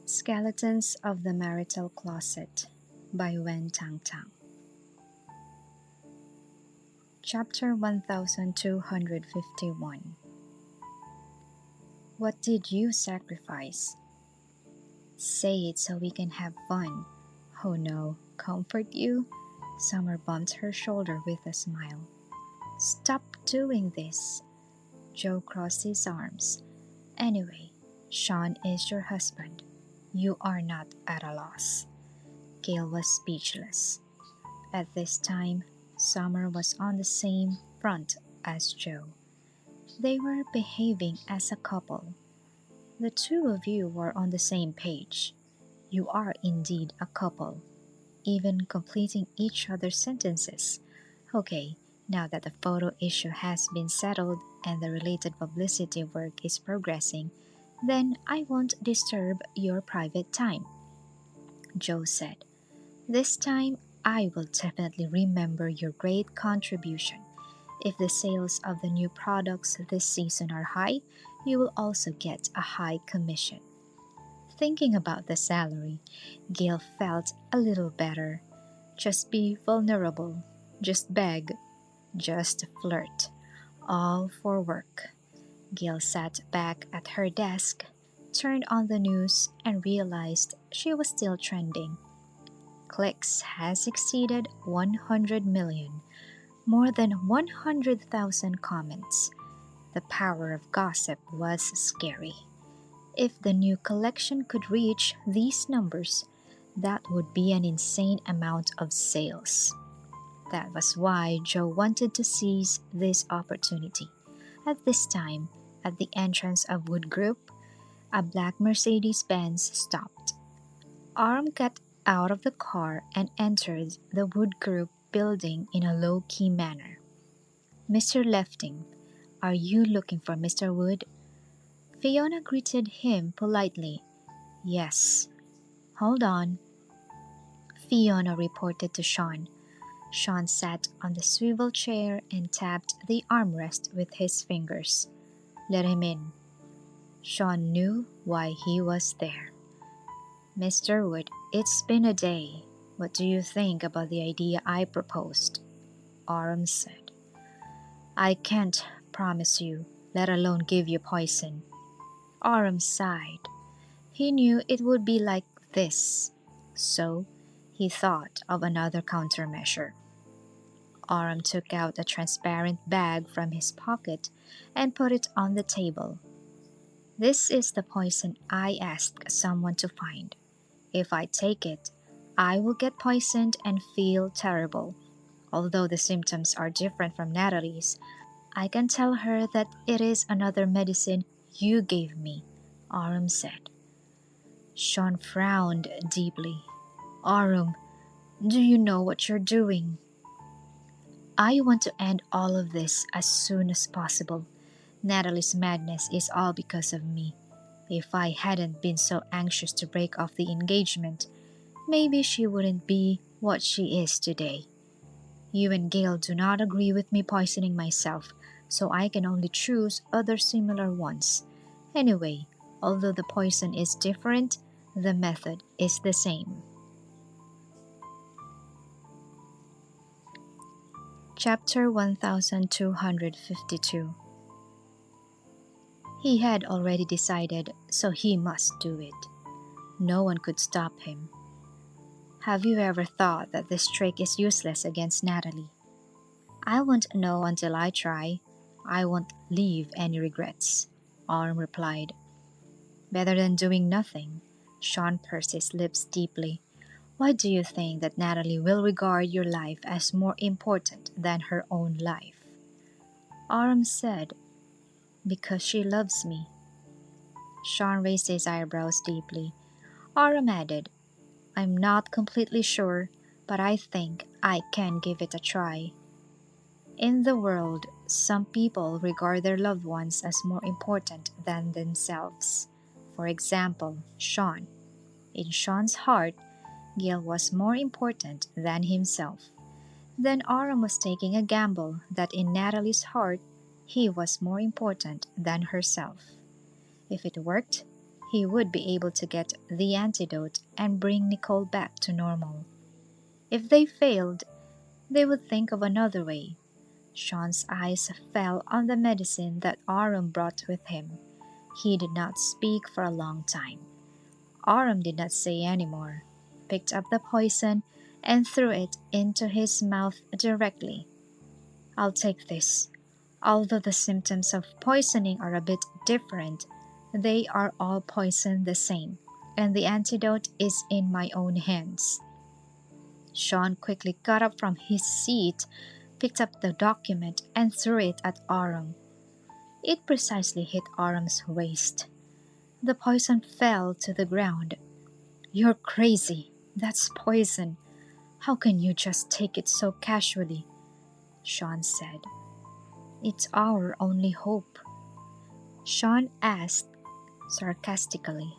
Skeletons of the Marital Closet by Tang. Chapter 1251. What did you sacrifice? Say it so we can have fun. Oh no, comfort you? Summer bumped her shoulder with a smile. Stop doing this. Joe crossed his arms. Anyway, Shawn is your husband. You are not at a loss. Gale was speechless. At this time, Summer was on the same front as Joe. They were behaving as a couple. The two of you were on the same page. You are indeed a couple, even completing each other's sentences. Okay, now that the photo issue has been settled and the related publicity work is progressing, then I won't disturb your private time, Joe said. This time, I will definitely remember your great contribution. If the sales of the new products this season are high, you will also get a high commission. Thinking about the salary, Gale felt a little better. Just be vulnerable, just beg, just flirt. All for work. Gale sat back at her desk, turned on the news, and realized she was still trending. Clicks has exceeded 100 million, more than 100,000 comments. The power of gossip was scary. If the new collection could reach these numbers, that would be an insane amount of sales. That was why Joe wanted to seize this opportunity. At this time, at the entrance of Wood Group, a black Mercedes-Benz stopped. Aram got out of the car and entered the Wood Group building in a low-key manner. Mr. Lefting, are you looking for Mr. Wood? Fiona greeted him politely. Yes. Hold on. Fiona reported to Shawn. Shawn sat on the swivel chair and tapped the armrest with his fingers. Let him in. Shawn knew why he was there. Mr. Wood, it's been a day. What do you think about the idea I proposed? Aram said. I can't promise you, let alone give you poison. Aram sighed. He knew it would be like this, so he thought of another countermeasure. Aram took out a transparent bag from his pocket and put it on the table. This is the poison I asked someone to find. If I take it, I will get poisoned and feel terrible. Although the symptoms are different from Natalie's, I can tell her that it is another medicine you gave me, Aram said. Shawn frowned deeply. Aram, do you know what you're doing? I want to end all of this as soon as possible. Natalie's madness is all because of me. If I hadn't been so anxious to break off the engagement, maybe she wouldn't be what she is today. You and Gale do not agree with me poisoning myself, so I can only choose other similar ones. Anyway, although the poison is different, the method is the same. Chapter 1252. He had already decided, so he must do it. No one could stop him. Have you ever thought that this trick is useless against Natalie? I won't know until I try. I won't leave any regrets, Aram replied. Better than doing nothing. Shawn pursed his lips deeply. Why do you think that Natalie will regard your life as more important than her own life? Aram said, Because she loves me. Shawn raised his eyebrows deeply. Aram added, I'm not completely sure, but I think I can give it a try. In the world, some people regard their loved ones as more important than themselves. For example, Shawn. In Shawn's heart, Gale was more important than himself. Then Aram was taking a gamble that in Natalie's heart, he was more important than herself. If it worked, he would be able to get the antidote and bring Nicole back to normal. If they failed, they would think of another way. Shawn's eyes fell on the medicine that Aram brought with him. He did not speak for a long time. Aram did not say any more, picked up the poison, and threw it into his mouth directly. "I'll take this. Although the symptoms of poisoning are a bit different, they are all poison the same, and the antidote is in my own hands." Shawn quickly got up from his seat, picked up the document, and threw it at Aram. It precisely hit Aram's waist. The poison fell to the ground. "You're crazy. That's poison. How can you just take it so casually?" Shawn said. "It's our only hope." Shawn asked sarcastically.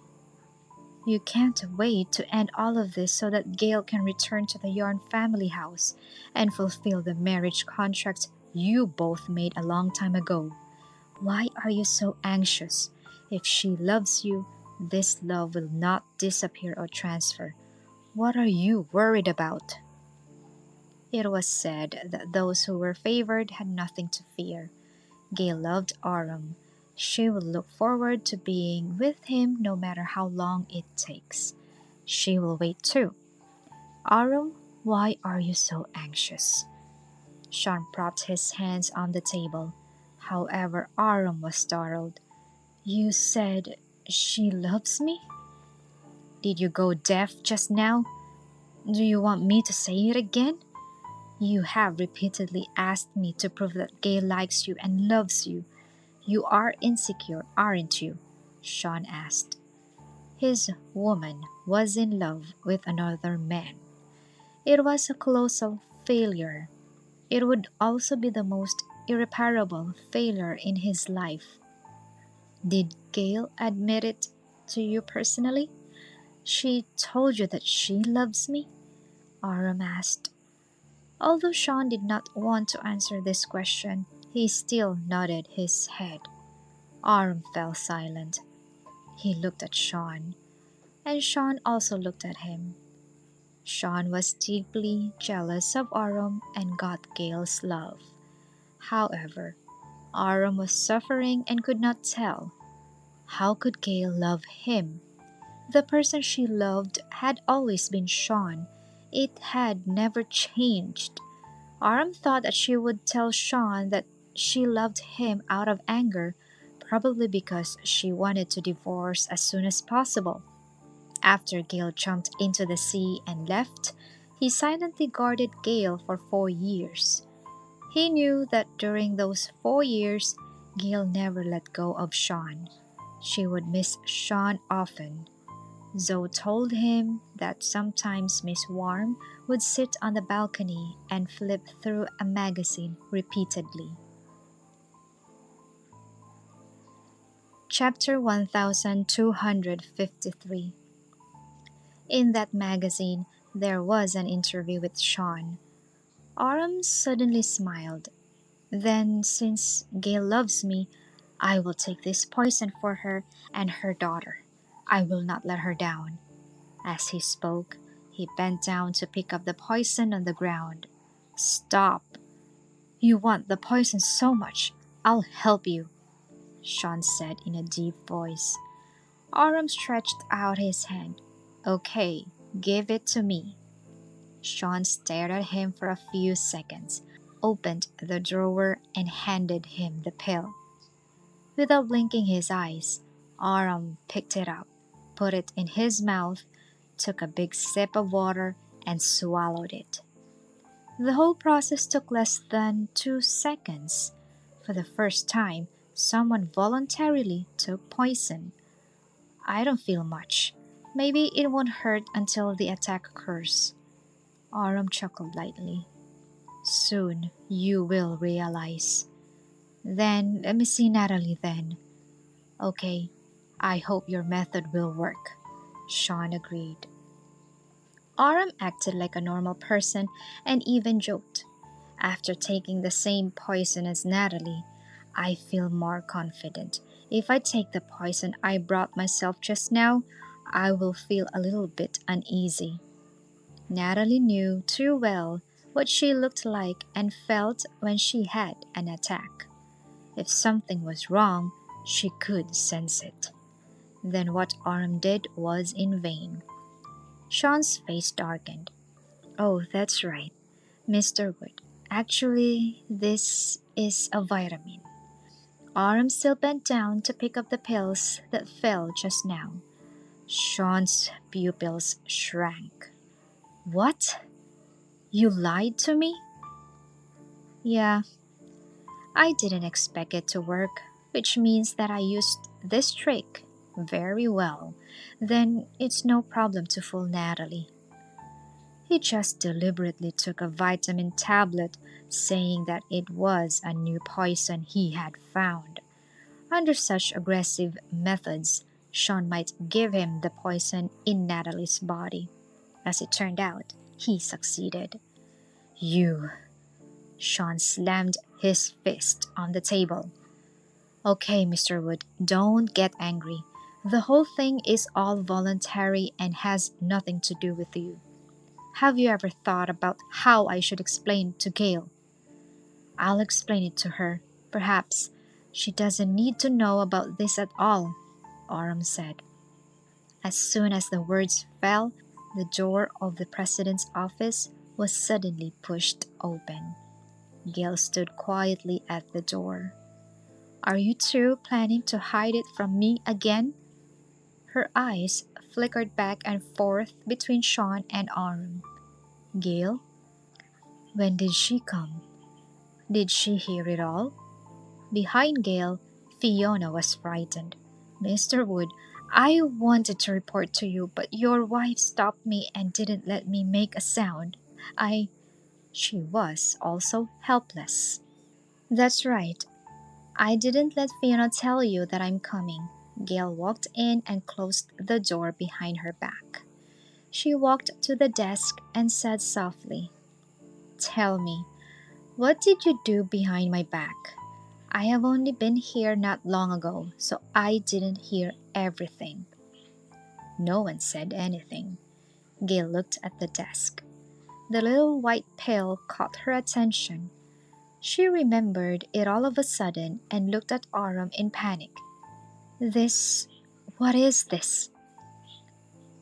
"You can't wait to end all of this so that Gale can return to the Yarn family house and fulfill the marriage contract you both made a long time ago. Why are you so anxious? If she loves you, this love will not disappear or transfer. What are you worried about?" It was said that those who were favored had nothing to fear. Gale loved Aram. She would look forward to being with him no matter how long it takes. She will wait too. "Aram, why are you so anxious?" Shawn propped his hands on the table. However, Aram was startled. "You said she loves me? Did you go deaf just now? Do you want me to say it again? You have repeatedly asked me to prove that Gale likes you and loves you. You are insecure, aren't you?" Shawn asked. His woman was in love with another man. It was a colossal failure. It would also be the most irreparable failure in his life. "Did Gale admit it to you personally? She told you that she loves me?" Aram asked. Although Shawn did not want to answer this question, he still nodded his head. Aram fell silent. He looked at Shawn, and Shawn also looked at him. Shawn was deeply jealous of Aram and got Gale's love. However, Aram was suffering and could not tell. How could Gale love him? The person she loved had always been Shawn. It had never changed. Aram thought that she would tell Shawn that she loved him out of anger, probably because she wanted to divorce as soon as possible. After Gale jumped into the sea and left, he silently guarded Gale for 4 years. He knew that during those 4 years, Gale never let go of Shawn. She would miss Shawn often. Zoe told him that sometimes Miss Warm would sit on the balcony and flip through a magazine repeatedly. Chapter 1253. In that magazine, there was an interview with Shawn. Aram suddenly smiled. "Then, since Gale loves me, I will take this poison for her and her daughter. I will not let her down." As he spoke, he bent down to pick up the poison on the ground. "Stop! You want the poison so much. I'll help you," Shawn said in a deep voice. Aram stretched out his hand. "Okay, give it to me." Shawn stared at him for a few seconds, opened the drawer, and handed him the pill. Without blinking his eyes, Aram picked it up, put it in his mouth, took a big sip of water, and swallowed it. The whole process took less than 2 seconds. For the first time, someone voluntarily took poison. "I don't feel much. Maybe it won't hurt until the attack occurs." Aram chuckled lightly. "Soon you will realize." "Then let me see Natalie then." "Okay, I hope your method will work," Shawn agreed. Aram acted like a normal person and even joked. "After taking the same poison as Natalie, I feel more confident. If I take the poison I brought myself just now, I will feel a little bit uneasy. Natalie knew too well what she looked like and felt when she had an attack. If something was wrong, she could sense it. Then what Aram did was in vain. Shawn's face darkened. Oh, that's right, Mr. Wood. Actually, this is a vitamin. Aram still bent down to pick up the pills that fell just now. Shawn's pupils shrank. What? You lied to me? Yeah, I didn't expect it to work, which means that I used this trick very well. Then it's no problem to fool Natalie. He just deliberately took a vitamin tablet, saying that it was a new poison he had found. Under such aggressive methods, Shawn might give him the poison in Natalie's body. As it turned out, he succeeded. You. Shawn slammed his fist on the table. Okay, Mr. Wood, don't get angry. The whole thing is all voluntary and has nothing to do with you. Have you ever thought about how I should explain to Gale? I'll explain it to her. Perhaps she doesn't need to know about this at all, Aram said. As soon as the words fell, the door of the president's office was suddenly pushed open. Gale stood quietly at the door. Are you two planning to hide it from me again? Her eyes flickered back and forth between Shawn and Aram. Gale? When did she come? Did she hear it all? Behind Gale, Fiona was frightened. Mr. Wood, I wanted to report to you, but your wife stopped me and didn't let me make a sound. She was also helpless. That's right. I didn't let Fiona tell you that I'm coming. Gale walked in and closed the door behind her back. She walked to the desk and said softly, Tell me, what did you do behind my back? I have only been here not long ago, so I didn't hear everything. No one said anything. Gale looked at the desk. The little white pill caught her attention. She remembered it all of a sudden and looked at Aram in panic. What is this?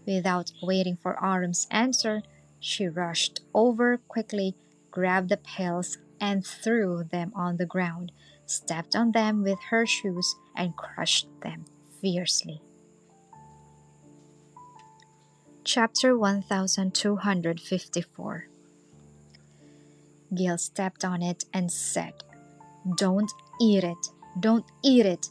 Without waiting for Aram's answer, she rushed over quickly, grabbed the pills, and threw them on the ground, stepped on them with her shoes, and crushed them fiercely. Chapter 1254. Gale stepped on it and said, Don't eat it. Don't eat it.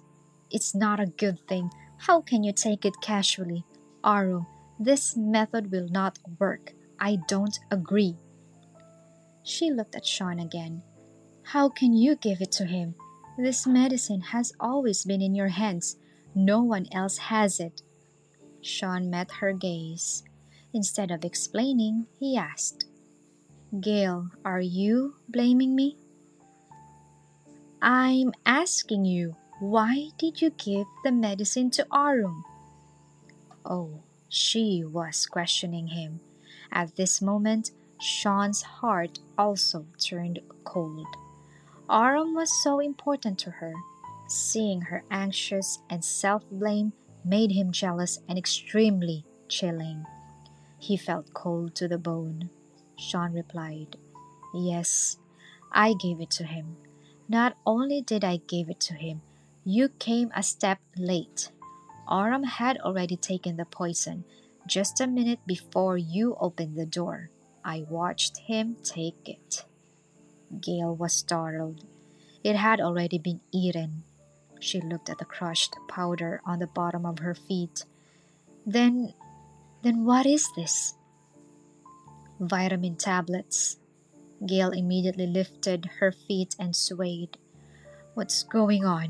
It's not a good thing. How can you take it casually? Aram, this method will not work. I don't agree. She looked at Shawn again. How can you give it to him? This medicine has always been in your hands. No one else has it. Shawn met her gaze. Instead of explaining, he asked, Gale, are you blaming me? I'm asking you, why did you give the medicine to Aram? Oh, she was questioning him. At this moment, Shawn's heart also turned cold. Aram was so important to her. Seeing her anxious and self-blame made him jealous and extremely chilling. He felt cold to the bone. Shawn replied, Yes, I gave it to him. Not only did I give it to him, you came a step late. Aram had already taken the poison just a minute before you opened the door. I watched him take it. Gale was startled. It had already been eaten. She looked at the crushed powder on the bottom of her feet. Then what is this? Vitamin tablets. Gale immediately lifted her feet and swayed. What's going on?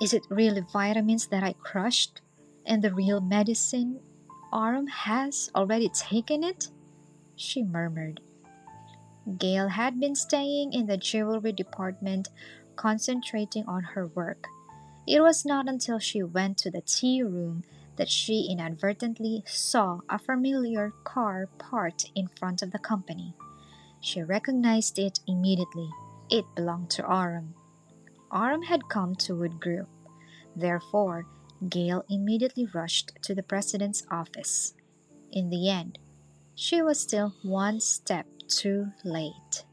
Is it really vitamins that I crushed? And the real medicine? Aram has already taken it? She murmured. Gale had been staying in the jewelry department, concentrating on her work. It was not until she went to the tea room that she inadvertently saw a familiar car parked in front of the company. She recognized it immediately. It belonged to Aram. Aram had come to Wood Group. Therefore, Gale immediately rushed to the president's office. In the end, she was still one step too late.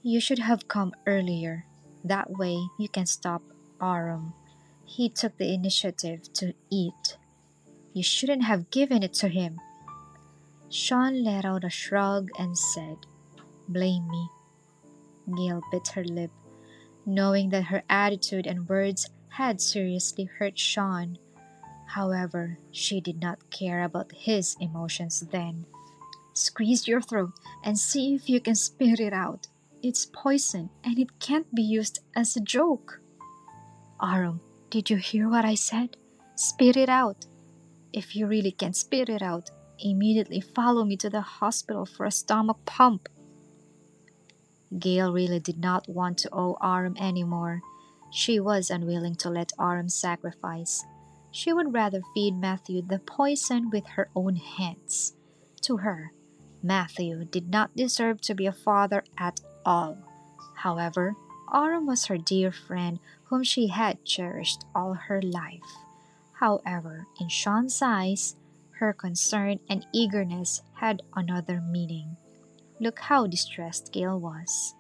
You should have come earlier. That way you can stop Aram. He took the initiative to eat. You shouldn't have given it to him. Shawn let out a shrug and said, "Blame me." Gale bit her lip, knowing that her attitude and words had seriously hurt Shawn. However, she did not care about his emotions then. Squeeze your throat and see if you can spit it out. It's poison and it can't be used as a joke. Aram, did you hear what I said? Spit it out. If you really can't spit it out, immediately follow me to the hospital for a stomach pump. Gale really did not want to owe Aram anymore. She was unwilling to let Aram sacrifice. She would rather feed Matthew the poison with her own hands. To her, Matthew did not deserve to be a father at all. However, Aram was her dear friend whom she had cherished all her life. However, in Shawn's eyes, her concern and eagerness had another meaning. Look how distressed Gale was.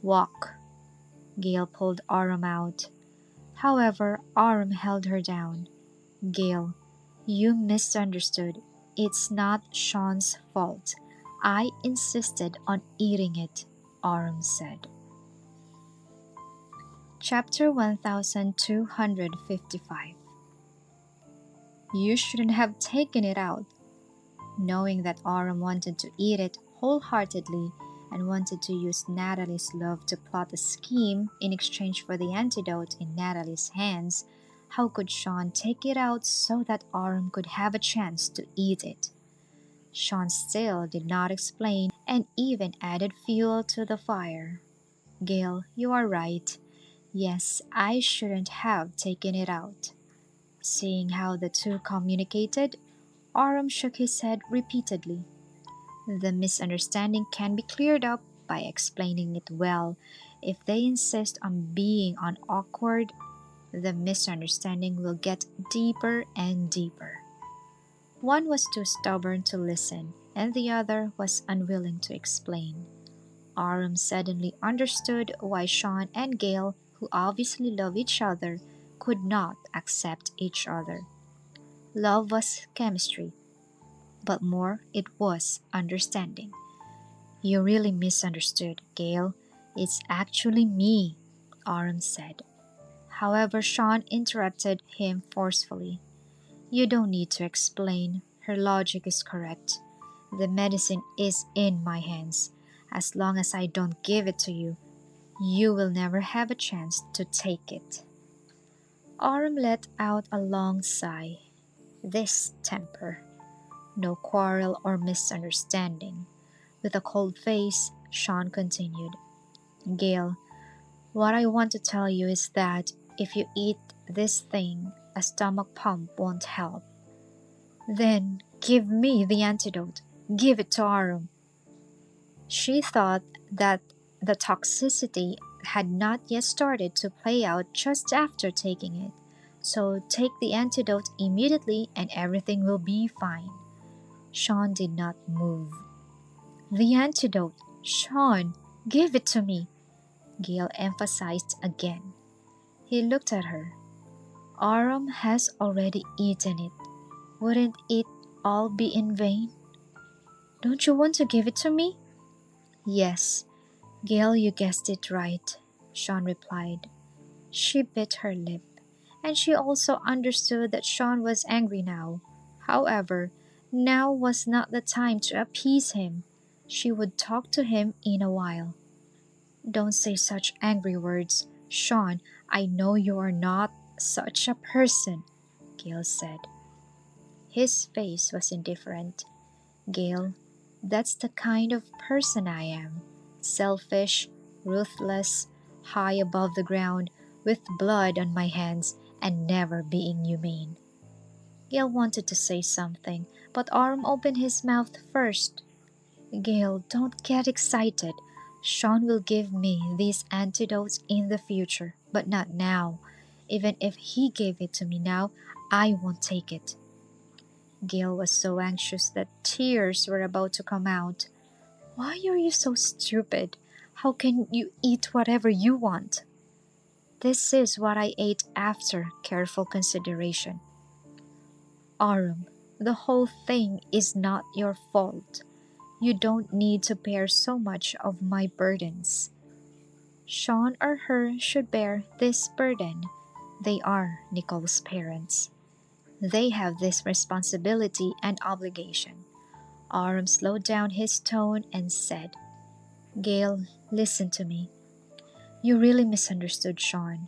Walk. Gale pulled Aram out. However, Aram held her down. Gale, you misunderstood. It's not Shawn's fault. I insisted on eating it, Aram said. Chapter 1255. You shouldn't have taken it out. Knowing that Aram wanted to eat it wholeheartedly and wanted to use Natalie's love to plot a scheme in exchange for the antidote in Natalie's hands, how could Shawn take it out so that Aram could have a chance to eat it? Shawn still did not explain and even added fuel to the fire. Gale, you are right. Yes, I shouldn't have taken it out. Seeing how the two communicated, Aram shook his head repeatedly. The misunderstanding can be cleared up by explaining it well. If they insist on being awkward, the misunderstanding will get deeper and deeper. One was too stubborn to listen, and the other was unwilling to explain. Aram suddenly understood why Shawn and Gale, who obviously love each other, could not accept each other. Love was chemistry, but more it was understanding. You really misunderstood, Gale. It's actually me, Aram said. However, Shawn interrupted him forcefully. You don't need to explain. Her logic is correct. The medicine is in my hands. As long as I don't give it to you, you will never have a chance to take it. Aram let out a long sigh. This temper. No quarrel or misunderstanding. With a cold face, Shawn continued. Gale, what I want to tell you is that if you eat this thing, a stomach pump won't help. Then give me the antidote. Give it to Aram. She thought that the toxicity had not yet started to play out just after taking it. So take the antidote immediately and everything will be fine. Shawn did not move. The antidote. Shawn, give it to me, Gale emphasized again. He looked at her. Aram has already eaten it. Wouldn't it all be in vain? Don't you want to give it to me? Yes, Gale, you guessed it right, Shawn replied. She bit her lip, and she also understood that Shawn was angry now. However, now was not the time to appease him. She would talk to him in a while. Don't say such angry words, Shawn. I know you are not such a person, Gale said. His face was indifferent. Gale, that's the kind of person I am. Selfish, ruthless, high above the ground, with blood on my hands and never being humane. Gale wanted to say something, but Aram opened his mouth first. Gale, don't get excited. Shawn will give me these antidotes in the future, but not now. Even if he gave it to me now, I won't take it. Gale was so anxious that tears were about to come out. Why are you so stupid? How can you eat whatever you want? This is what I ate after careful consideration. Aram, the whole thing is not your fault. You don't need to bear so much of my burdens. Shawn or her should bear this burden. They are Nicole's parents. They have this responsibility and obligation. Aram slowed down his tone and said, Gale, listen to me. You really misunderstood Shawn.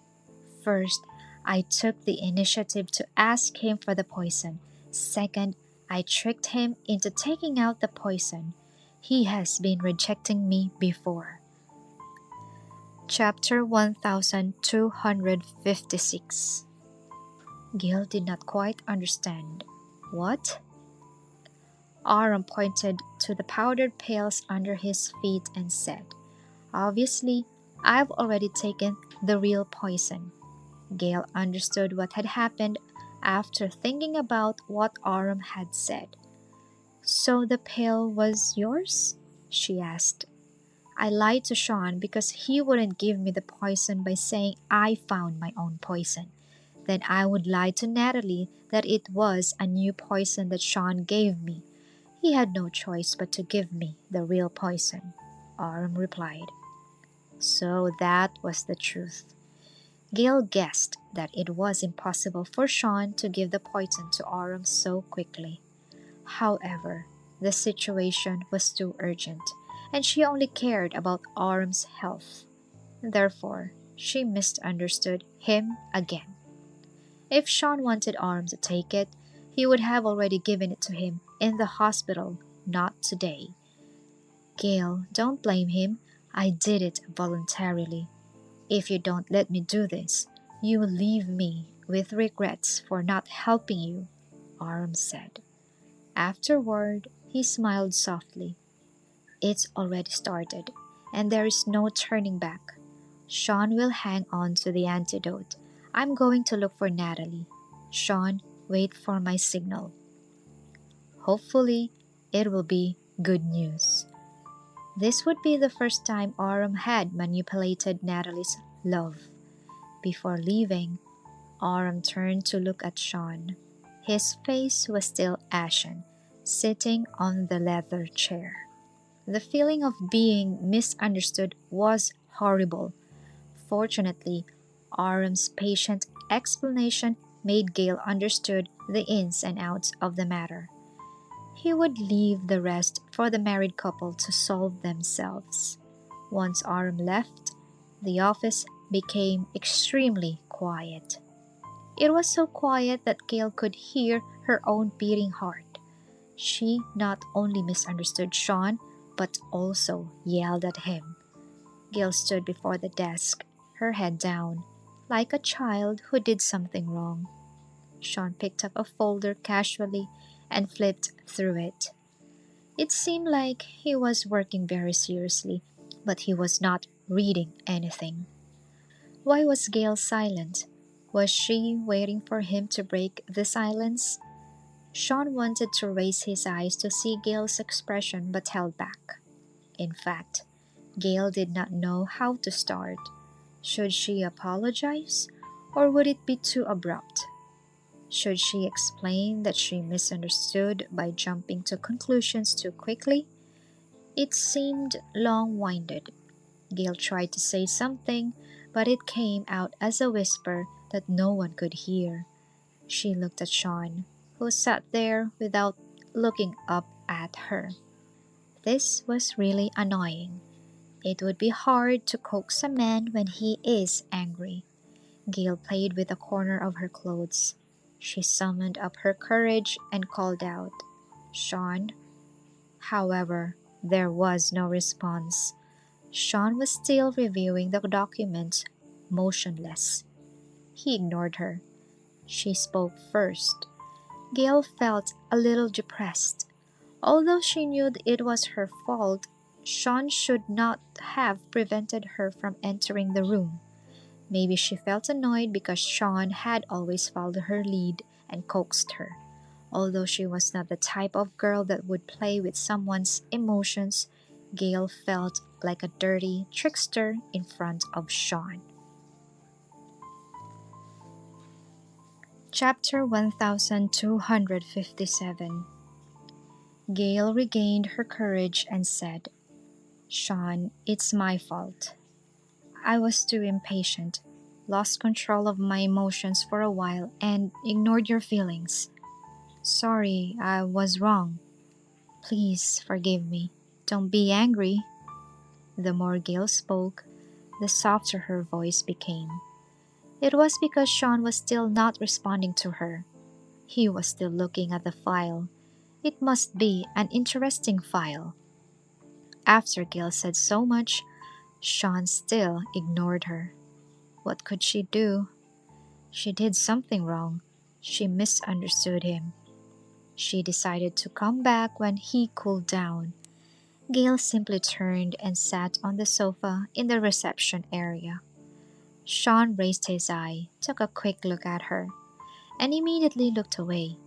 First, I took the initiative to ask him for the poison. Second, I tricked him into taking out the poison. He has been rejecting me before. Chapter 1256. Gale did not quite understand. What? Aram pointed to the powdered pails under his feet and said, Obviously, I've already taken the real poison. Gale understood what had happened after thinking about what Aram had said. So the pail was yours? She asked. I lied to Shawn because he wouldn't give me the poison by saying I found my own poison. Then I would lie to Natalie that it was a new poison that Shawn gave me. He had no choice but to give me the real poison, Aram replied. So that was the truth. Gale guessed that it was impossible for Shawn to give the poison to Aram so quickly. However, the situation was too urgent, and she only cared about Aram's health. Therefore, she misunderstood him again. If Shawn wanted Aram to take it, he would have already given it to him in the hospital, not today. Gale, don't blame him. I did it voluntarily. If you don't let me do this, you will leave me with regrets for not helping you, Aram said. Afterward, he smiled softly. It's already started, and there is no turning back. Shawn will hang on to the antidote. I'm going to look for Natalie. Shawn, wait for my signal. Hopefully, it will be good news. This would be the first time Aram had manipulated Natalie's love. Before leaving, Aram turned to look at Shawn. His face was still ashen, sitting on the leather chair. The feeling of being misunderstood was horrible. Fortunately, Aram's patient explanation made Gale understood the ins and outs of the matter. He would leave the rest for the married couple to solve themselves. Once Aram left, the office became extremely quiet. It was so quiet that Gale could hear her own beating heart. She not only misunderstood Shawn, but also yelled at him. Gale stood before the desk, her head down, like a child who did something wrong. Shawn picked up a folder casually and flipped through it. It seemed like he was working very seriously, but he was not reading anything. Why was Gale silent? Was she waiting for him to break the silence? Shawn wanted to raise his eyes to see Gale's expression but held back. In fact, Gale did not know how to start. Should she apologize, or would it be too abrupt? Should she explain that she misunderstood by jumping to conclusions too quickly? It seemed long-winded. Gale tried to say something, but it came out as a whisper that no one could hear. She looked at Shawn, who sat there without looking up at her. This was really annoying. It would be hard to coax a man when he is angry. Gale played with a corner of her clothes. She summoned up her courage and called out, Shawn. However, there was no response. Shawn was still reviewing the document, motionless. He ignored her. She spoke first. Gale felt a little depressed. Although she knew it was her fault, Shawn should not have prevented her from entering the room. Maybe she felt annoyed because Shawn had always followed her lead and coaxed her. Although she was not the type of girl that would play with someone's emotions, Gale felt like a dirty trickster in front of Shawn. Chapter 1257. Gale regained her courage and said, "Shawn, it's my fault. I was too impatient, lost control of my emotions for a while, and ignored your feelings. Sorry, I was wrong. Please forgive me. Don't be angry." The more Gale spoke, the softer her voice became. It was because Shawn was still not responding to her. He was still looking at the file. It must be an interesting file. After Gale said so much, Shawn still ignored her. What could she do? She did something wrong. She misunderstood him. She decided to come back when he cooled down. Gale simply turned and sat on the sofa in the reception area. Shawn raised his eye, took a quick look at her, and immediately looked away.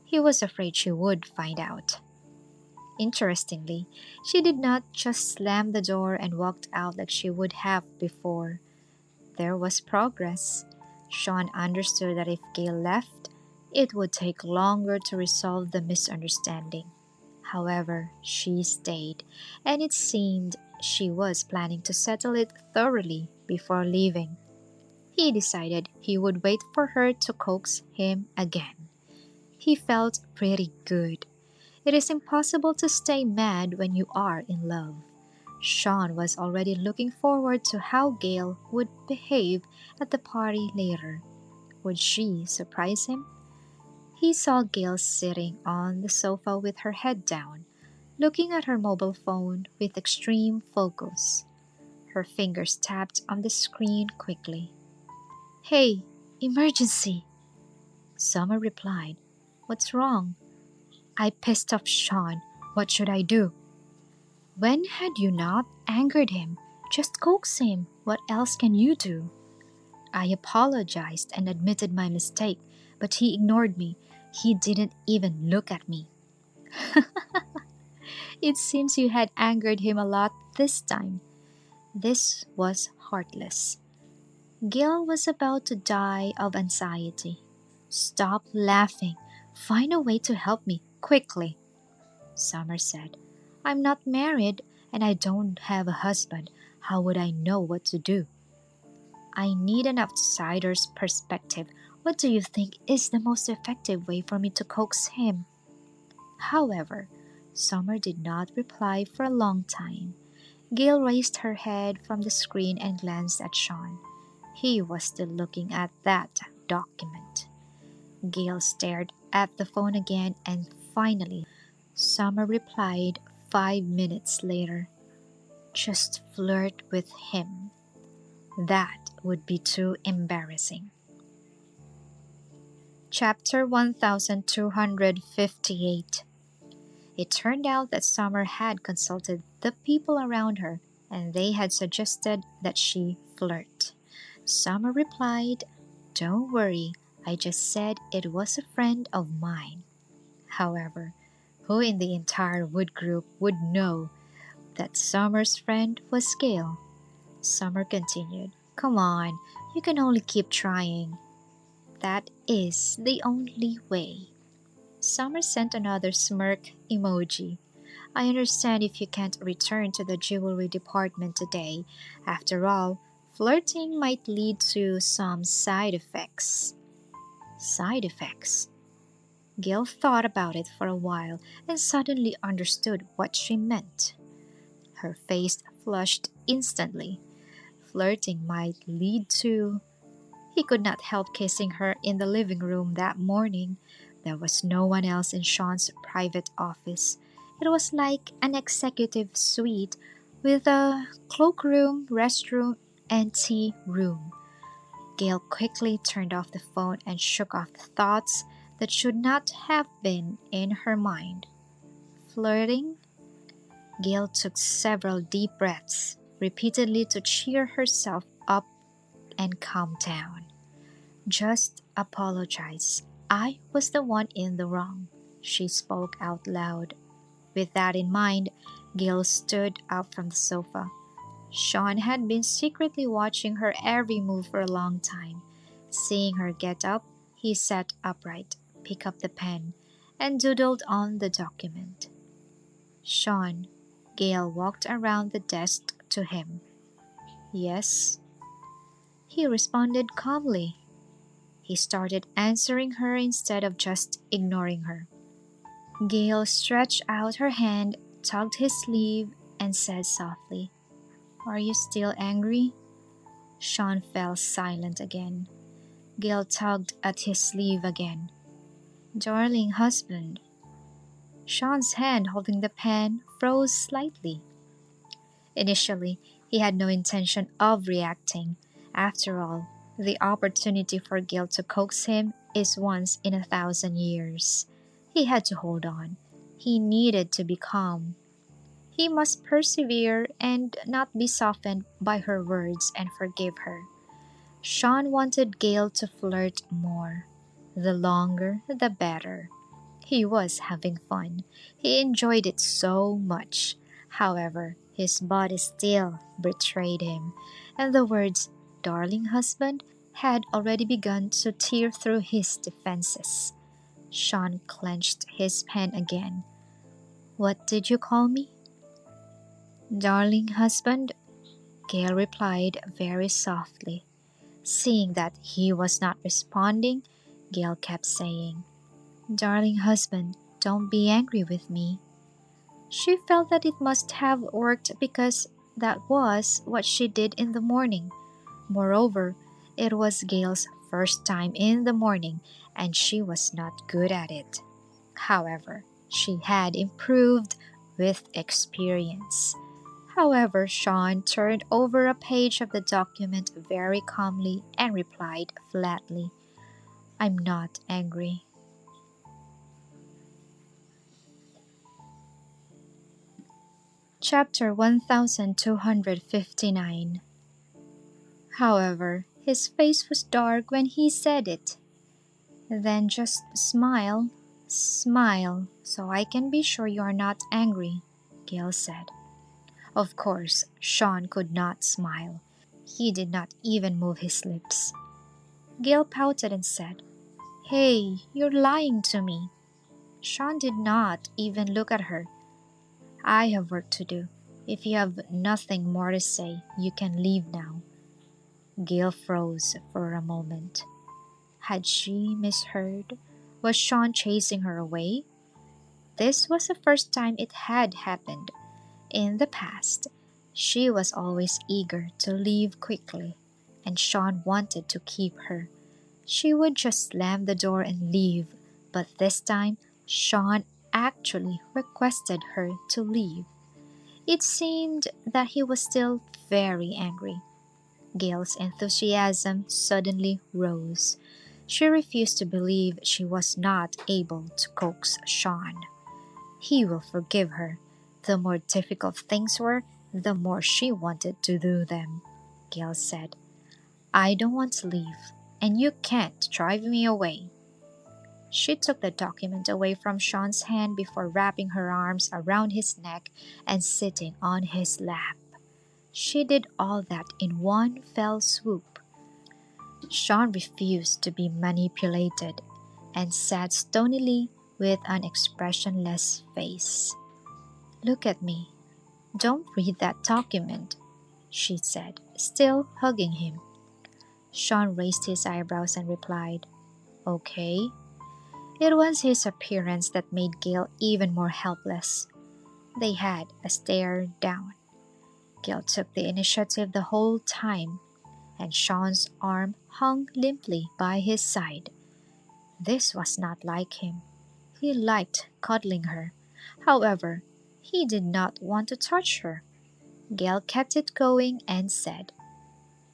He was afraid she would find out. Interestingly, she did not just slam the door and walked out like she would have before. There was progress. Shawn understood that if Gale left, it would take longer to resolve the misunderstanding. However, she stayed, and it seemed she was planning to settle it thoroughly before leaving. He decided he would wait for her to coax him again. He felt pretty good. It is impossible to stay mad when you are in love. Shawn was already looking forward to how Gale would behave at the party later. Would she surprise him? He saw Gale sitting on the sofa with her head down, looking at her mobile phone with extreme focus. Her fingers tapped on the screen quickly. "Hey, emergency!" Summer replied. "What's wrong?" "I pissed off Shawn. What should I do?" "When had you not angered him? Just coax him. What else can you do?" "I apologized and admitted my mistake, but he ignored me. He didn't even look at me." It seems you had angered him a lot this time. This was heartless. Gale was about to die of anxiety. "Stop laughing. Find a way to help me, quickly," Summer said. "I'm not married and I don't have a husband. How would I know what to do?" "I need an outsider's perspective. What do you think is the most effective way for me to coax him?" However, Summer did not reply for a long time. Gale raised her head from the screen and glanced at Shawn. He was still looking at that document. Gale stared at the phone again and finally, Summer replied 5 minutes later. "Just flirt with him. That would be too embarrassing." Chapter 1258. It turned out that Summer had consulted the people around her and they had suggested that she flirt. Summer replied, "Don't worry, I just said it was a friend of mine." However, who in the entire Wood group would know that Summer's friend was Gale? Summer continued, "Come on, you can only keep trying. That is the only way." Summer sent another smirk emoji. "I understand if you can't return to the jewelry department today. After all, flirting might lead to some side effects." Side effects? Gale thought about it for a while and suddenly understood what she meant. Her face flushed instantly. Flirting might lead to... He could not help kissing her in the living room that morning. There was no one else in Shawn's private office. It was like an executive suite with a cloakroom, restroom, and tea room. Gale quickly turned off the phone and shook off the thoughts that should not have been in her mind. Flirting? Gale took several deep breaths, repeatedly to cheer herself up and calm down. Just apologize. I was the one in the wrong, she spoke out loud. With that in mind, Gale stood up from the sofa. Shawn had been secretly watching her every move for a long time. Seeing her get up, he sat upright, picked up the pen, and doodled on the document. Shawn, Gale walked around the desk to him. Yes? He responded calmly. He started answering her instead of just ignoring her. Gale stretched out her hand, tugged his sleeve, and said softly, Are you still angry? Shawn fell silent again. Gale tugged at his sleeve again. Darling husband. Shawn's hand holding the pen froze slightly. Initially, he had no intention of reacting. After all, the opportunity for Gale to coax him is once in 1,000 years. He had to hold on. He needed to be calm. He must persevere and not be softened by her words and forgive her. Shawn wanted Gale to flirt more. The longer, the better. He was having fun. He enjoyed it so much. However, his body still betrayed him, and the words, darling husband, had already begun to tear through his defenses. Shawn clenched his pen again. What did you call me? Darling husband, Gale replied very softly. Seeing that he was not responding, Gale kept saying, Darling husband, don't be angry with me. She felt that it must have worked because that was what she did in the morning. Moreover, it was Gale's first time in the morning and she was not good at it. However, she had improved with experience. However, Shawn turned over a page of the document very calmly and replied flatly, I'm not angry. Chapter 1259. However, his face was dark when he said it. Then just smile, smile, so I can be sure you are not angry, Gale said. Of course, Shawn could not smile. He did not even move his lips. Gale pouted and said, Hey, you're lying to me. Shawn did not even look at her. I have work to do. If you have nothing more to say, you can leave now. Gale froze for a moment. Had she misheard? Was Shawn chasing her away? This was the first time it had happened. In the past, she was always eager to leave quickly, and Shawn wanted to keep her. She would just slam the door and leave, but this time, Shawn actually requested her to leave. It seemed that he was still very angry. Gale's enthusiasm suddenly rose. She refused to believe she was not able to coax Shawn. He will forgive her. The more difficult things were, the more she wanted to do them. Gale said, I don't want to leave, and you can't drive me away. She took the document away from Shawn's hand before wrapping her arms around his neck and sitting on his lap. She did all that in one fell swoop. Shawn refused to be manipulated and sat stonily with an expressionless face. Look at me. Don't read that document, she said, still hugging him. Shawn raised his eyebrows and replied, Okay. It was his appearance that made Gale even more helpless. They had a stare down. Gale took the initiative the whole time, and Shawn's arm hung limply by his side. This was not like him. He liked cuddling her. However, he did not want to touch her. Gale kept it going and said,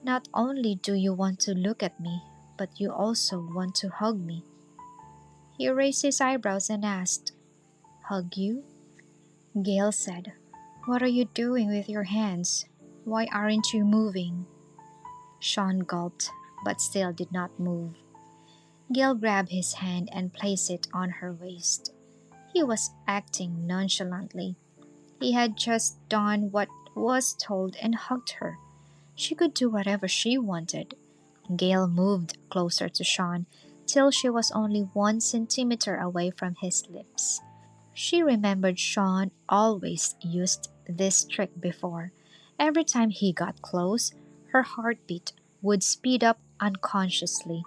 Not only do you want to look at me, but you also want to hug me. He raised his eyebrows and asked, Hug you? Gale said, What are you doing with your hands? Why aren't you moving? Shawn gulped, but still did not move. Gale grabbed his hand and placed it on her waist. He was acting nonchalantly. He had just done what was told and hugged her. She could do whatever she wanted. Gale moved closer to Shawn till she was only 1 centimeter away from his lips. She remembered Shawn always used this trick before. Every time he got close, her heartbeat would speed up unconsciously.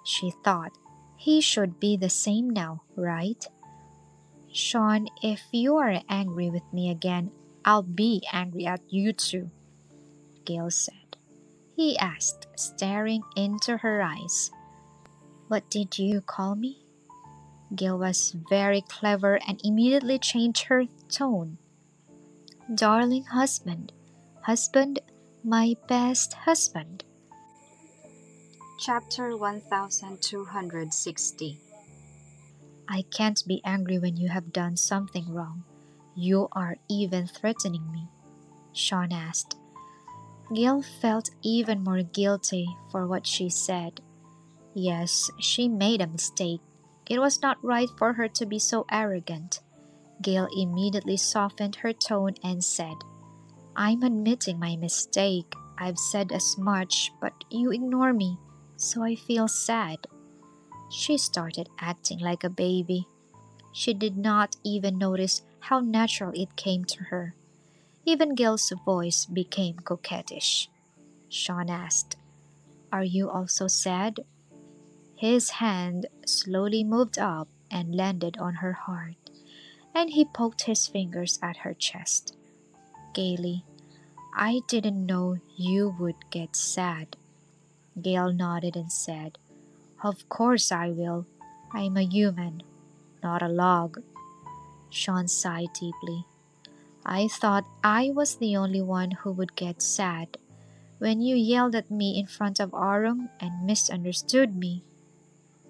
She thought, he should be the same now, right? Shawn, if you are angry with me again, I'll be angry at you too, Gale said. He asked, staring into her eyes. What did you call me? Gale was very clever and immediately changed her tone. Darling husband, husband, my best husband. Chapter 1260. I can't be angry when you have done something wrong. You are even threatening me, Shawn asked. Gale felt even more guilty for what she said. Yes, she made a mistake. It was not right for her to be so arrogant. Gale immediately softened her tone and said, I'm admitting my mistake. I've said as much, but you ignore me, so I feel sad. She started acting like a baby. She did not even notice how natural it came to her. Even Gale's voice became coquettish. Shawn asked, Are you also sad? His hand slowly moved up and landed on her heart, and he poked his fingers at her chest. Gaily, I didn't know you would get sad. Gale nodded and said, Of course I will. I'm a human, not a log. Shawn sighed deeply. I thought I was the only one who would get sad. When you yelled at me in front of Arum and misunderstood me,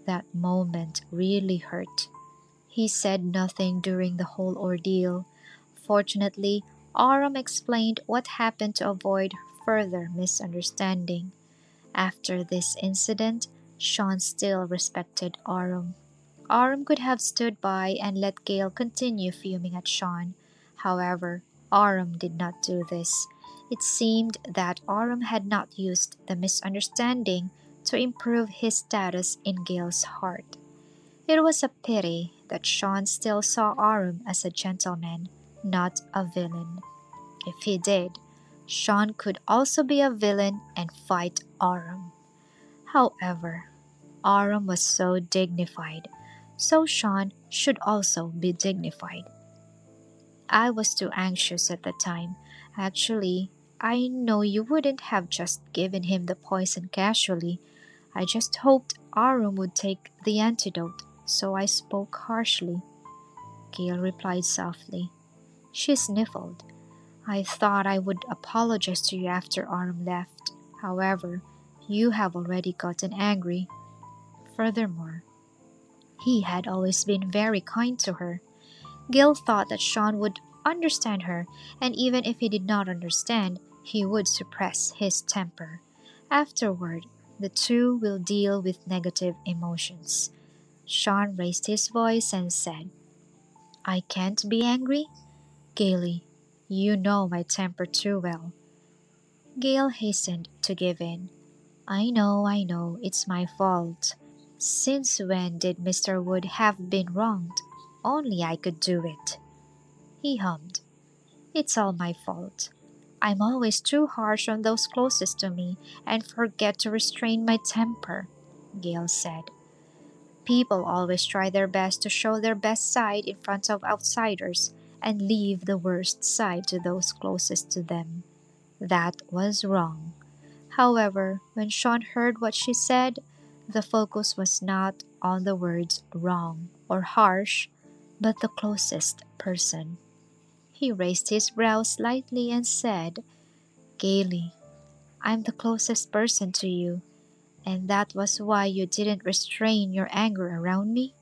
that moment really hurt. He said nothing during the whole ordeal. Fortunately, Arum explained what happened to avoid further misunderstanding. After this incident, Shawn still respected Arum. Arum could have stood by and let Gale continue fuming at Shawn. However, Arum did not do this. It seemed that Arum had not used the misunderstanding to improve his status in Gale's heart. It was a pity that Shawn still saw Arum as a gentleman, not a villain. If he did, Shawn could also be a villain and fight Arum. However, Arum was so dignified, so Shawn should also be dignified. I was too anxious at the time. Actually, I know you wouldn't have just given him the poison casually. I just hoped Arum would take the antidote, so I spoke harshly. Gale replied softly. She sniffled. I thought I would apologize to you after Arum left. However, you have already gotten angry. Furthermore, he had always been very kind to her. Gale thought that Shawn would understand her, and even if he did not understand, he would suppress his temper. Afterward, the two will deal with negative emotions. Shawn raised his voice and said, I can't be angry? Gaily, you know my temper too well. Gale hastened to give in. I know, it's my fault. Since when did Mr. Wood have been wronged? Only I could do it. He hummed. It's all my fault. I'm always too harsh on those closest to me and forget to restrain my temper, Gale said. People always try their best to show their best side in front of outsiders and leave the worst side to those closest to them. That was wrong. However, when Shawn heard what she said, the focus was not on the words wrong or harsh, but the closest person. He raised his brows slightly and said, gaily, I'm the closest person to you, and that was why you didn't restrain your anger around me?